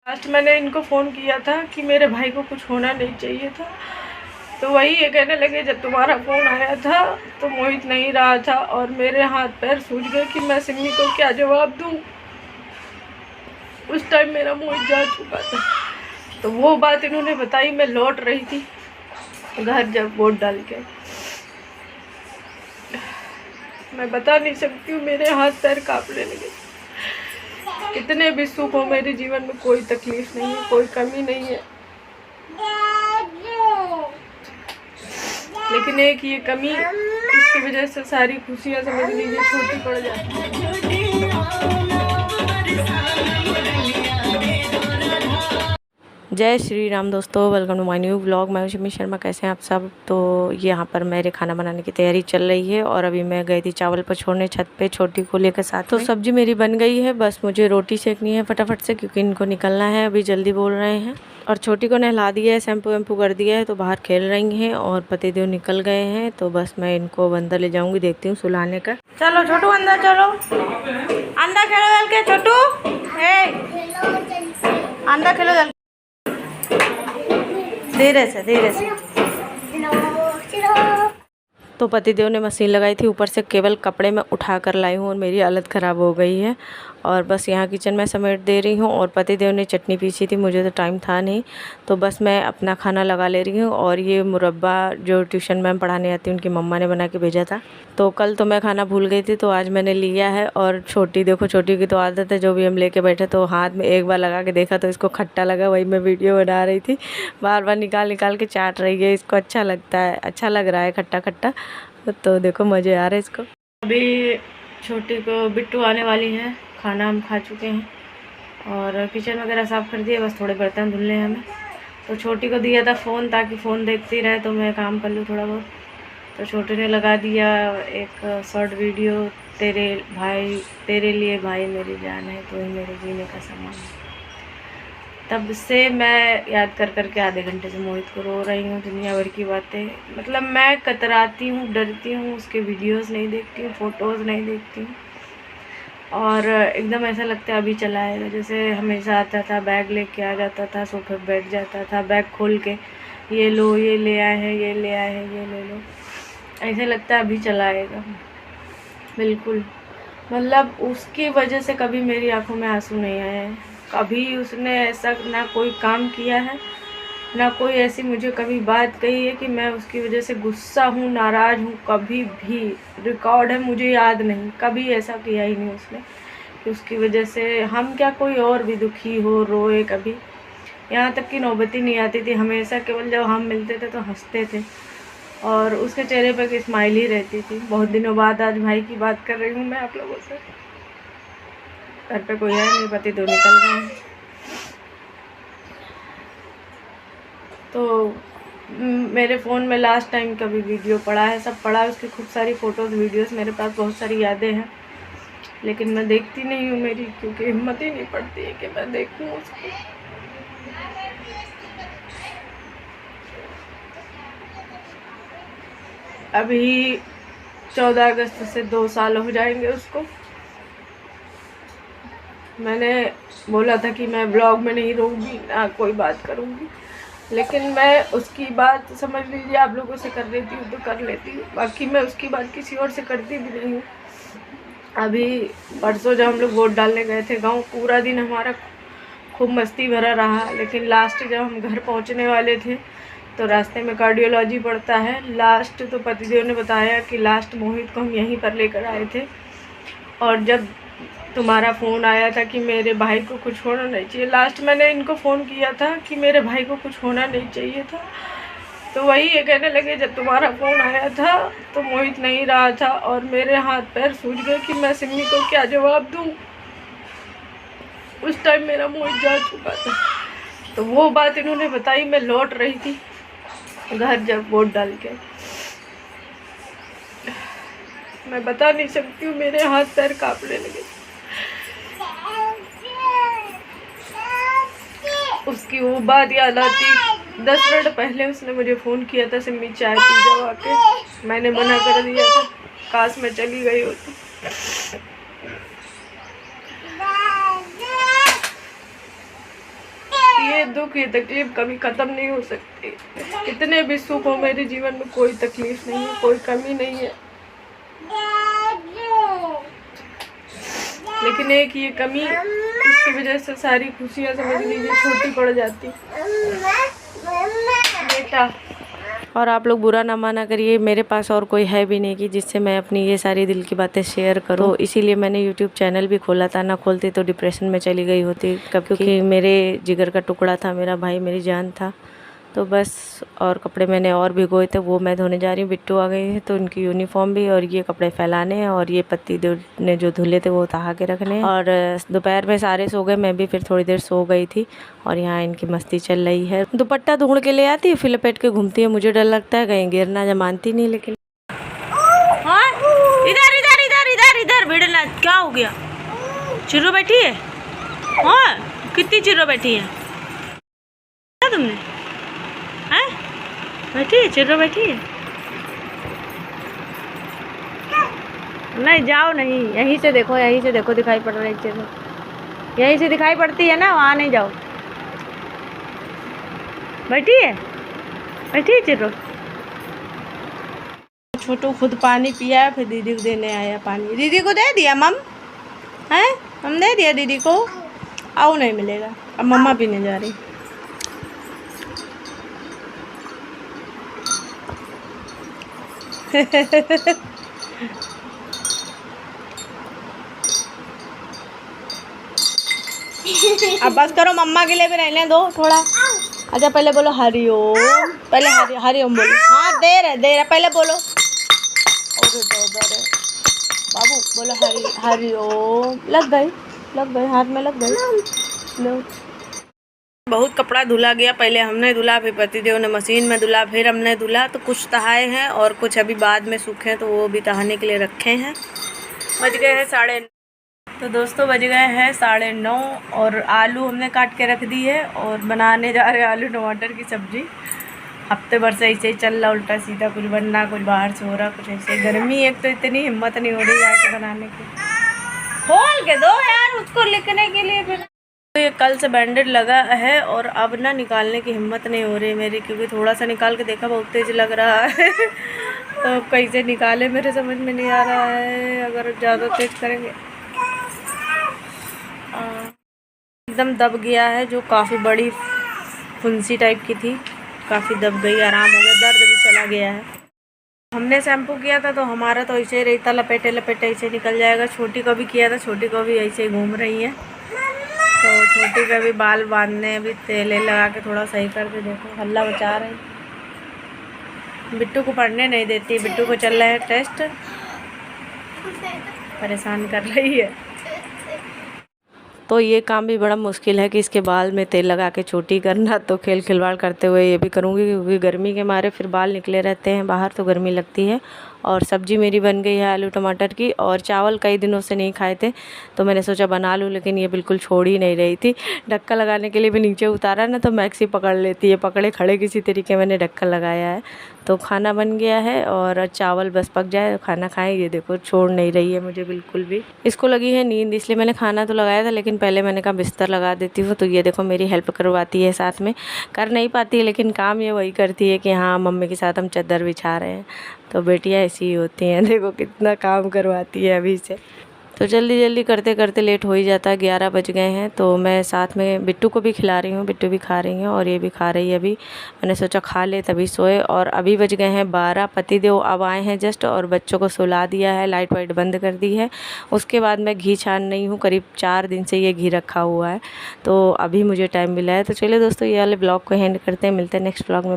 Last मैंने इनको phone किया था कि मेरे भाई को कुछ होना नहीं चाहिए था, तो वही ये कहने लगे जब तुम्हारा फ़ोन आया था तो मोहित नहीं रहा था और मेरे हाथ पैर सूज गए कि मैं सिमी को क्या जवाब दूँ। उस टाइम मेरा मोहित जा चुका था। तो वो बात इन्होंने बताई, मैं लौट रही थी घर जब वोट डाल के। मैं बता नहीं सकती हूँ, मेरे हाथ पैर कांपने लगे। कितने भी सुख हो मेरे जीवन में, कोई तकलीफ नहीं है, कोई कमी नहीं है, लेकिन एक ये कमी, इसकी वजह से सारी खुशियाँ समझ लीजिए छोटी पड़ जाती है। जय श्री राम दोस्तों, welcome to my new vlog. मैं शिमी शर्मा। कैसे हैं आप सब? तो यहाँ पर मेरे खाना बनाने की तैयारी चल रही है और अभी मैं गई थी चावल पर छोड़ने छत पे छोटी को लेकर साथ। तो सब्जी मेरी बन गई है, बस मुझे रोटी सेकनी है फटाफट से क्योंकि इनको निकलना है, अभी जल्दी बोल रहे हैं। और छोटी को नहला दिया है, शैम्पू वैम्पू कर दिया है, तो बाहर खेल रही हैं और पतिदेव निकल गए हैं। तो बस मैं इनको अंदर ले जाऊँगी, देखती हूँ सुलाने का। चलो छोटू अंदर चलो, अंदर खेलो जल के। छोटू अंदर खेलो जल, धीरे से। तो पतिदेव ने मशीन लगाई थी, ऊपर से केवल कपड़े में उठा कर लाई हूँ और मेरी हालत ख़राब हो गई है। और बस यहाँ किचन में समेट दे रही हूँ और पतिदेव ने चटनी पीसी थी, मुझे तो टाइम था नहीं, तो बस मैं अपना खाना लगा ले रही हूँ। और ये मुरब्बा जो ट्यूशन मैम पढ़ाने आती उनकी मम्मा ने बना के भेजा था, तो कल तो मैं खाना भूल गई थी, तो आज मैंने लिया है। और छोटी देखो, छोटी की तो आदत है, जो भी हम लेके बैठे तो हाथ में एक बार लगा के देखा तो इसको खट्टा लगा, वही मैं वीडियो बना रही थी। बार बार निकाल के चाट रही है, इसको अच्छा लगता है, अच्छा लग रहा है खट्टा खट्टा। तो देखो मज़े आ रहे हैं इसको। अभी छोटी को बिट्टू आने वाली है, खाना हम खा चुके हैं और किचन वगैरह साफ़ कर दिया, बस थोड़े बर्तन धुलने हैं हमें। तो छोटी को दिया था फ़ोन ताकि फ़ोन देखती रहे तो मैं काम कर लूँ थोड़ा बहुत। तो छोटे ने लगा दिया एक शॉर्ट वीडियो, तेरे लिए भाई मेरी जान है, तो ही मेरे जीने का सामान है। तब से मैं याद कर के आधे घंटे से मोहित को रो रही हूँ, दुनिया भर की बातें, मतलब मैं कतराती हूँ, डरती हूँ, उसके वीडियोस नहीं देखती हूँ, फ़ोटोज़ नहीं देखती हूँ। और एकदम ऐसा लगता है अभी चला आएगा, जैसे हमेशा आता था, बैग लेके आ जाता था, सोफे पर बैठ जाता था, बैग खोल के ये लो, ये ले आए हैं, ये ले आए हैं, ये ले लो, ऐसे लगता है अभी चला आएगा बिल्कुल। मतलब उसकी वजह से कभी मेरी आंखों में आंसू नहीं आए हैं, कभी उसने ऐसा ना कोई काम किया है, ना कोई ऐसी मुझे कभी बात कही है कि मैं उसकी वजह से गुस्सा हूँ, नाराज़ हूँ। कभी भी रिकॉर्ड है, मुझे याद नहीं, कभी ऐसा किया ही नहीं उसने कि उसकी वजह से हम क्या कोई और भी दुखी हो, रोए। कभी यहाँ तक कि नौबत ही नहीं आती थी, हमेशा केवल जब हम मिलते थे तो हंसते थे और उसके चेहरे पर एक स्माइल ही रहती थी। बहुत दिनों बाद आज भाई की बात कर रही हूँ मैं आप लोगों से। घर पे कोई है नहीं, पति तो निकल गए हैं। तो मेरे फ़ोन में लास्ट टाइम का भी वीडियो पड़ा है, सब पड़ा है, उसकी खूब सारी फ़ोटोज़ वीडियोस मेरे पास, बहुत सारी यादें हैं, लेकिन मैं देखती नहीं हूँ मेरी, क्योंकि हिम्मत ही नहीं पड़ती है कि मैं देखूँ उसको। अभी 14 अगस्त से 2 साल हो जाएंगे उसको। मैंने बोला था कि मैं ब्लॉग में नहीं रहूँगी, ना कोई बात करूँगी, लेकिन मैं उसकी बात समझ लीजिए आप लोगों से कर लेती हूँ तो कर लेती हूँ, बाकी मैं उसकी बात किसी और से करती भी नहीं हूँ। अभी परसों जब हम लोग वोट डालने गए थे गांव, पूरा दिन हमारा खूब मस्ती भरा रहा, लेकिन लास्ट जब हम घर पहुंचने वाले थे तो रास्ते में कार्डियोलॉजी पड़ता है। लास्ट तो पतिदेव ने बताया कि लास्ट मोहित को हम यहीं पर लेकर आए थे, और जब तुम्हारा फ़ोन आया था कि मेरे भाई को कुछ होना नहीं चाहिए, लास्ट मैंने इनको फ़ोन किया था कि मेरे भाई को कुछ होना नहीं चाहिए था, तो वही ये कहने लगे जब तुम्हारा फ़ोन आया था तो मोहित नहीं रहा था और मेरे हाथ पैर सूज गए कि मैं सिमी को क्या जवाब दूँ। उस टाइम मेरा मोहित जा चुका था। तो वो बात इन्होंने बताई, मैं लौट रही थी घर जब वोट डाल के। मैं बता नहीं सकती हूँ, मेरे हाथ पैर कांपने लगे। उसकी वो बात याद आती, 10 मिनट पहले उसने मुझे फ़ोन किया था, सिम्मी चाय पी जाओ आके, मैंने मना कर दिया था, काश मैं चली गई होती। ये दुख ये तकलीफ कभी ख़त्म नहीं हो सकती। कितने भी सुख हो मेरे जीवन में, कोई तकलीफ नहीं है, कोई कमी नहीं है, लेकिन एक ये कमी, इसकी वजह से सारी खुशियाँ समझ लीजिए छोटी पड़ जाती बेटा। और आप लोग बुरा ना माना करिए, मेरे पास और कोई है भी नहीं कि जिससे मैं अपनी ये सारी दिल की बातें शेयर करूं, तो इसीलिए मैंने यूट्यूब चैनल भी खोला था। ना खोलती तो डिप्रेशन में चली गई होती, क्योंकि मेरे जिगर का टुकड़ा था, मेरा भाई मेरी जान था। तो बस, और कपड़े मैंने और भिगोए थे, वो मैं धोने जा रही हूँ। बिट्टू आ गई है तो उनकी यूनिफॉर्म भी, और ये कपड़े फैलाने हैं, और ये पति देव ने जो धुले थे वो तहा के रखने हैं। और दोपहर में सारे सो गए, मैं भी फिर थोड़ी देर सो गई थी, और यहाँ इनकी मस्ती चल रही है। दुपट्टा ढूंढ के ले आती है, फिर लपेट के घूमती है। मुझे डर लगता है कहीं गिरना, जब मानती नहीं। लेकिन हाँ, इधर इधर इधर इधर इधर भिड़ना। क्या हो गया? चिर्रो बैठी है? हाँ, कितनी चिर्रो बैठी है तुमने? हैं? बैठी है चिर्रो, बैठी है? नहीं जाओ, नहीं, यहीं से देखो, यहीं से देखो, दिखाई पड़ रही चिर्रो, यहीं से दिखाई पड़ती है ना, वहाँ नहीं जाओ। बैठी है, बैठी है चिर्रो। छोटू खुद पानी पिया है, फिर दीदी को देने आया पानी। दीदी को दे दिया मम, हैं? हम दे दिया दीदी को। आओ, नहीं मिलेगा, अब मम्मा पीने जा रही। अब बस करो, मम्मा के लिए भी रहने दो थोड़ा। अच्छा पहले बोलो हरिओम, पहले हरिओम बोलो। हाँ दे रहे, पहले बोलो। बाबू बोलो हरिओम। लग गई, हाथ में लग गई। लो, बहुत कपड़ा धुला गया। पहले हमने धुला, फिर पतिदेव ने मशीन में धुला, फिर हमने धुला। तो कुछ तहाए हैं और कुछ अभी बाद में सूखे, तो वो भी तहाने के लिए रखे हैं। बज गए हैं 9:30। तो दोस्तों बज गए हैं 9:30, और आलू हमने काट के रख दी है, और बनाने जा रहे हैं आलू टमाटर की सब्ज़ी। हफ्ते भर से ऐसे ही चल रहा, उल्टा सीधा, कुछ बनना, कुछ बाहर से हो रहा, कुछ ऐसे। गर्मी एक तो इतनी, हिम्मत नहीं हो रही जाके बनाने की। खोल के दो यार उसको लिखने के लिए। फिर तो ये कल से बैंडेड लगा है, और अब ना निकालने की हिम्मत नहीं हो रही मेरी, क्योंकि थोड़ा सा निकाल के देखा, बहुत तेज़ लग रहा है। तो कैसे निकाले मेरे समझ में नहीं आ रहा है, अगर ज़्यादा तेज करेंगे। एकदम दब गया है, जो काफ़ी बड़ी फुंसी टाइप की थी, काफ़ी दब गई, आराम हो गया, दर्द भी चला गया है। हमने शैम्पू किया था तो हमारा तो ऐसे ही रहता, लपेटे लपेटे ऐसे निकल जाएगा। छोटी को भी किया था, छोटी को भी ऐसे ही घूम रही है। तो छोटी का भी बाल बांधने, अभी तेल लगा के थोड़ा सही करके देखो, हल्ला बचा रही। बिट्टू को पढ़ने नहीं देती, बिट्टू को चल रहा है टेस्ट, परेशान कर रही है। तो ये काम भी बड़ा मुश्किल है कि इसके बाल में तेल लगा के छोटी करना। तो खेल खिलवाड़ करते हुए ये भी करूँगी, क्योंकि गर्मी के मारे फिर बाल निकले रहते हैं बाहर, तो गर्मी लगती है। और सब्ज़ी मेरी बन गई है आलू टमाटर की, और चावल कई दिनों से नहीं खाए थे, तो मैंने सोचा बना लूँ, लेकिन ये बिल्कुल छोड़ ही नहीं रही थी। ढक्कन लगाने के लिए भी नीचे उतारा ना, तो मैक्सी पकड़ लेती है, पकड़े खड़े किसी तरीके मैंने ढक्कन लगाया है। तो खाना बन गया है, और चावल बस पक जाए खाना खाएं। ये देखो छोड़ नहीं रही है मुझे बिल्कुल भी। इसको लगी है नींद, इसलिए मैंने खाना तो लगाया था, लेकिन पहले मैंने कहा बिस्तर लगा देती हूँ। तो ये देखो मेरी हेल्प करवाती है साथ में, कर नहीं पाती लेकिन काम ये वही करती है कि हाँ मम्मी के साथ हम चादर बिछा रहे हैं। तो बेटियाँ ऐसी ही होती हैं, देखो कितना काम करवाती है अभी से। तो जल्दी जल्दी करते करते लेट हो ही जाता है, 11 बज गए हैं। तो मैं साथ में बिट्टू को भी खिला रही हूँ, बिट्टू भी खा रही हैं, और ये भी खा रही है। अभी मैंने सोचा खा ले तभी सोए, और अभी बज गए हैं 12। पतिदेव अब आए हैं जस्ट, और बच्चों को सुला दिया है, लाइट वाइट बंद कर दी है। उसके बाद मैं घी छान रही हूँ, करीब 4 दिन से ये घी रखा हुआ है, तो अभी मुझे टाइम मिला है। तो चलिए दोस्तों, ये वाले ब्लॉग को एंड करते हैं, मिलते हैं नेक्स्ट ब्लॉग में।